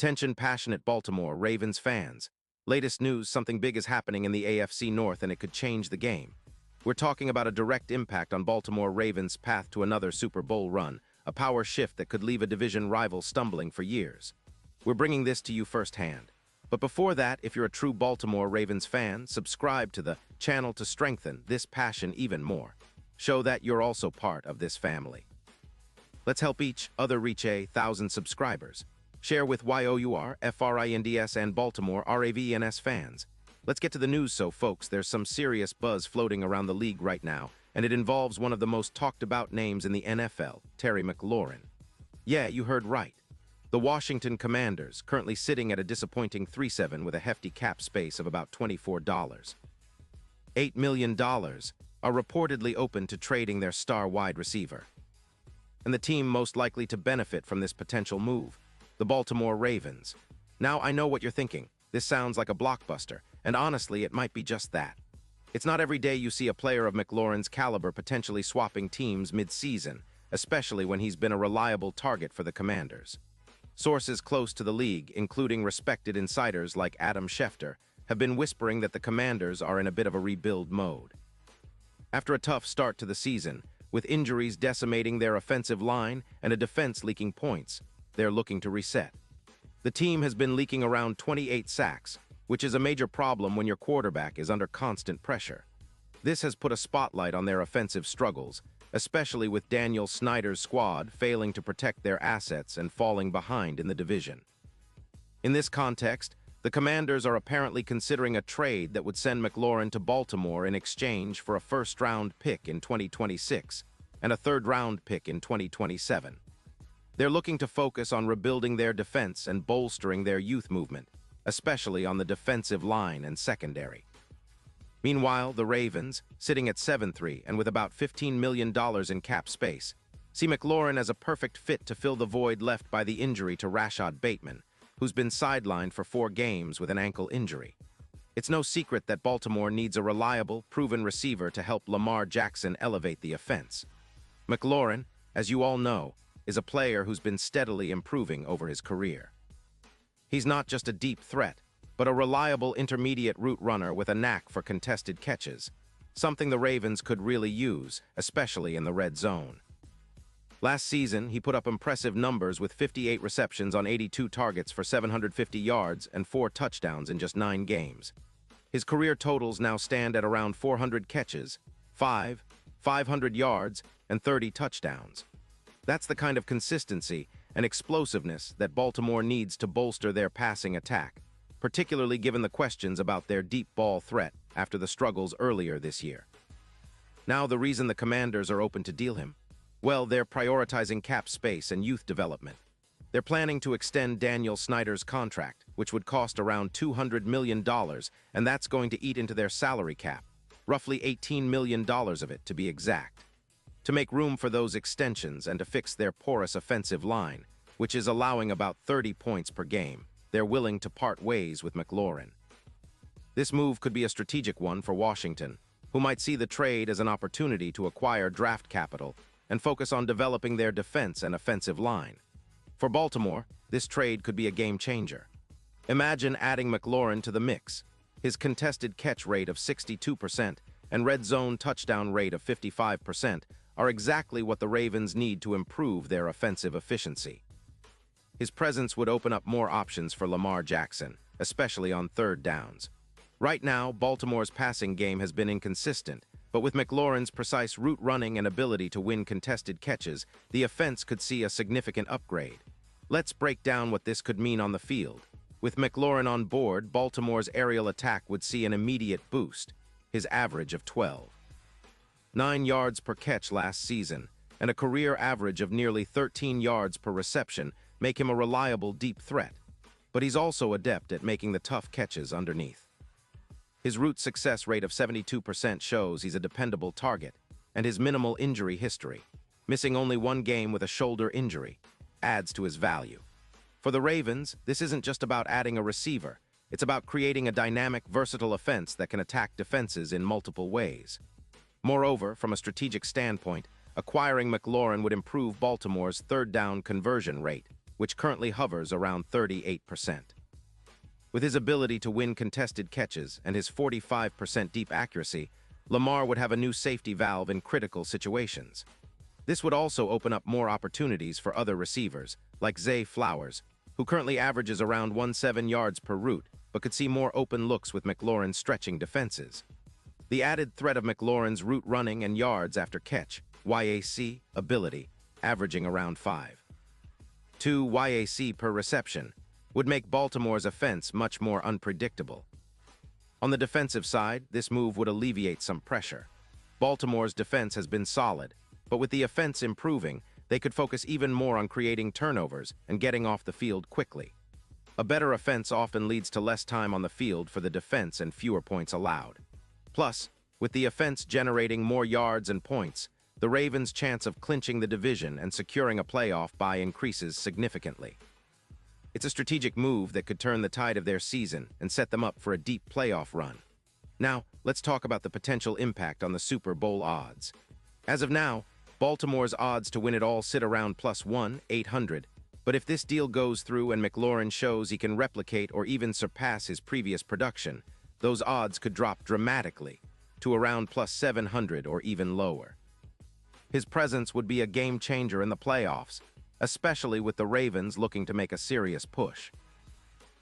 Attention passionate Baltimore Ravens fans. Latest news, something big is happening in the AFC North and it could change the game. We're talking about a direct impact on Baltimore Ravens' path to another Super Bowl run, a power shift that could leave a division rival stumbling for years. We're bringing this to you firsthand. But before that, if you're a true Baltimore Ravens fan, subscribe to the channel to strengthen this passion even more. Show that you're also part of this family. Let's help each other reach 1,000 subscribers. Share with YOUR, FRINDS, and Baltimore RAVENS fans. Let's get to the news, folks. There's some serious buzz floating around the league right now, and it involves one of the most talked about names in the NFL, Terry McLaurin. Yeah, you heard right. The Washington Commanders, currently sitting at a disappointing 3-7 with a hefty cap space of about $24. $8 million are reportedly open to trading their star wide receiver. And the team most likely to benefit from this potential move, the Baltimore Ravens. Now, I know what you're thinking. This sounds like a blockbuster, and honestly, it might be just that. It's not every day you see a player of McLaurin's caliber potentially swapping teams mid-season, especially when he's been a reliable target for the Commanders. Sources close to the league, including respected insiders like Adam Schefter, have been whispering that the Commanders are in a bit of a rebuild mode. After a tough start to the season, with injuries decimating their offensive line and a defense leaking points, they're looking to reset. The team has been leaking around 28 sacks, which is a major problem when your quarterback is under constant pressure. This has put a spotlight on their offensive struggles, especially with Daniel Snyder's squad failing to protect their assets and falling behind in the division. In this context, the Commanders are apparently considering a trade that would send McLaurin to Baltimore in exchange for a first-round pick in 2026 and a third-round pick in 2027. They're looking to focus on rebuilding their defense and bolstering their youth movement, especially on the defensive line and secondary. Meanwhile, the Ravens, sitting at 7-3 and with about $15 million in cap space, see McLaurin as a perfect fit to fill the void left by the injury to Rashad Bateman, who's been sidelined for 4 games with an ankle injury. It's no secret that Baltimore needs a reliable, proven receiver to help Lamar Jackson elevate the offense. McLaurin, as you all know, is a player who's been steadily improving over his career. He's not just a deep threat, but a reliable intermediate route runner with a knack for contested catches, something the Ravens could really use, especially in the red zone. Last season, he put up impressive numbers with 58 receptions on 82 targets for 750 yards and 4 touchdowns in just 9 games. His career totals now stand at around 400 catches, 500 yards, and 30 touchdowns. That's the kind of consistency and explosiveness that Baltimore needs to bolster their passing attack, particularly given the questions about their deep ball threat after the struggles earlier this year. Now, the reason the Commanders are open to deal him? Well, they're prioritizing cap space and youth development. They're planning to extend Daniel Snyder's contract, which would cost around $200 million, and that's going to eat into their salary cap, roughly $18 million of it to be exact. To make room for those extensions and to fix their porous offensive line, which is allowing about 30 points per game, they're willing to part ways with McLaurin. This move could be a strategic one for Washington, who might see the trade as an opportunity to acquire draft capital and focus on developing their defense and offensive line. For Baltimore, this trade could be a game changer. Imagine adding McLaurin to the mix. His contested catch rate of 62% and red zone touchdown rate of 55% are exactly what the Ravens need to improve their offensive efficiency. His presence would open up more options for Lamar Jackson, especially on third downs. Right now, Baltimore's passing game has been inconsistent, but with McLaurin's precise route running and ability to win contested catches, the offense could see a significant upgrade. Let's break down what this could mean on the field. With McLaurin on board, Baltimore's aerial attack would see an immediate boost, his average of 12.9 yards per catch last season, and a career average of nearly 13 yards per reception make him a reliable deep threat. But he's also adept at making the tough catches underneath. His route success rate of 72% shows he's a dependable target, and his minimal injury history, missing only 1 game with a shoulder injury, adds to his value. For the Ravens, this isn't just about adding a receiver, it's about creating a dynamic, versatile offense that can attack defenses in multiple ways. Moreover, from a strategic standpoint, acquiring McLaurin would improve Baltimore's third down conversion rate, which currently hovers around 38%. With his ability to win contested catches and his 45% deep accuracy, Lamar would have a new safety valve in critical situations. This would also open up more opportunities for other receivers, like Zay Flowers, who currently averages around 17 yards per route, but could see more open looks with McLaurin stretching defenses. The added threat of McLaurin's route running and yards after catch, YAC, ability, averaging around 5.2 YAC per reception, would make Baltimore's offense much more unpredictable. On the defensive side, this move would alleviate some pressure. Baltimore's defense has been solid, but with the offense improving, they could focus even more on creating turnovers and getting off the field quickly. A better offense often leads to less time on the field for the defense and fewer points allowed. Plus, with the offense generating more yards and points, the Ravens' chance of clinching the division and securing a playoff bye increases significantly. It's a strategic move that could turn the tide of their season and set them up for a deep playoff run. Now, let's talk about the potential impact on the Super Bowl odds. As of now, Baltimore's odds to win it all sit around +1,800, but if this deal goes through and McLaurin shows he can replicate or even surpass his previous production, those odds could drop dramatically to around +700 or even lower. His presence would be a game changer in the playoffs, especially with the Ravens looking to make a serious push.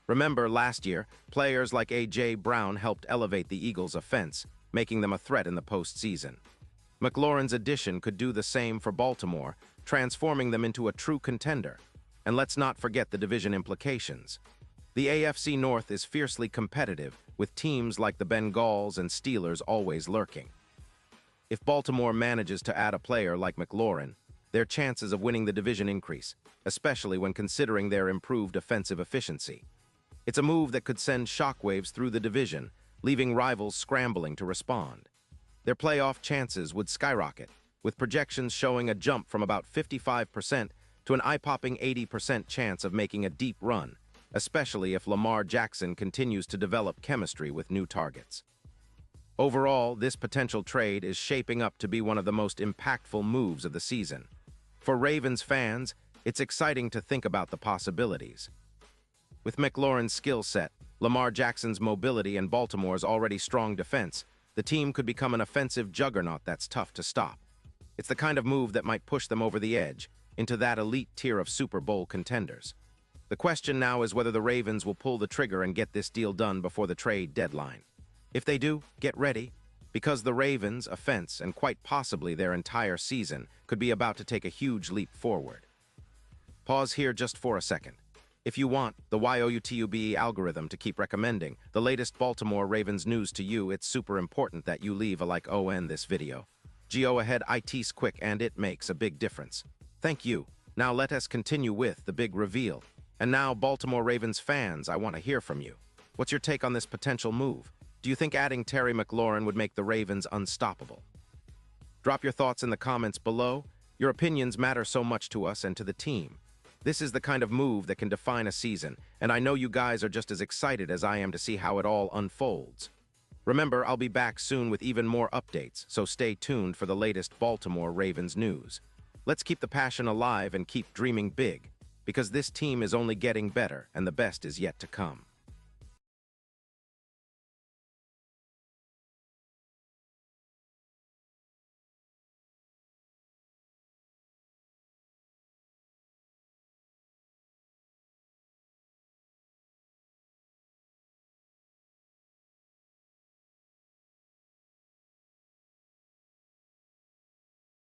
Remember, last year, players like A.J. Brown helped elevate the Eagles' offense, making them a threat in the postseason. McLaurin's addition could do the same for Baltimore, transforming them into a true contender. And let's not forget the division implications. The AFC North is fiercely competitive, with teams like the Bengals and Steelers always lurking. If Baltimore manages to add a player like McLaurin, their chances of winning the division increase, especially when considering their improved offensive efficiency. It's a move that could send shockwaves through the division, leaving rivals scrambling to respond. Their playoff chances would skyrocket, with projections showing a jump from about 55% to an eye-popping 80% chance of making a deep run, especially if Lamar Jackson continues to develop chemistry with new targets. Overall, this potential trade is shaping up to be one of the most impactful moves of the season. For Ravens fans, it's exciting to think about the possibilities. With McLaurin's skill set, Lamar Jackson's mobility, and Baltimore's already strong defense, the team could become an offensive juggernaut that's tough to stop. It's the kind of move that might push them over the edge, into that elite tier of Super Bowl contenders. The question now is whether the Ravens will pull the trigger and get this deal done before the trade deadline. If they do, get ready, because the Ravens' offense, and quite possibly their entire season, could be about to take a huge leap forward. Pause here just for a second. If you want the YOUTUBE algorithm to keep recommending the latest Baltimore Ravens news to you, it's super important that you leave a like on this video. Go ahead, it's quick and it makes a big difference. Thank you. Now let us continue with the big reveal. And now, Baltimore Ravens fans, I want to hear from you. What's your take on this potential move? Do you think adding Terry McLaurin would make the Ravens unstoppable? Drop your thoughts in the comments below. Your opinions matter so much to us and to the team. This is the kind of move that can define a season, and I know you guys are just as excited as I am to see how it all unfolds. Remember, I'll be back soon with even more updates, so stay tuned for the latest Baltimore Ravens news. Let's keep the passion alive and keep dreaming big, because this team is only getting better and the best is yet to come.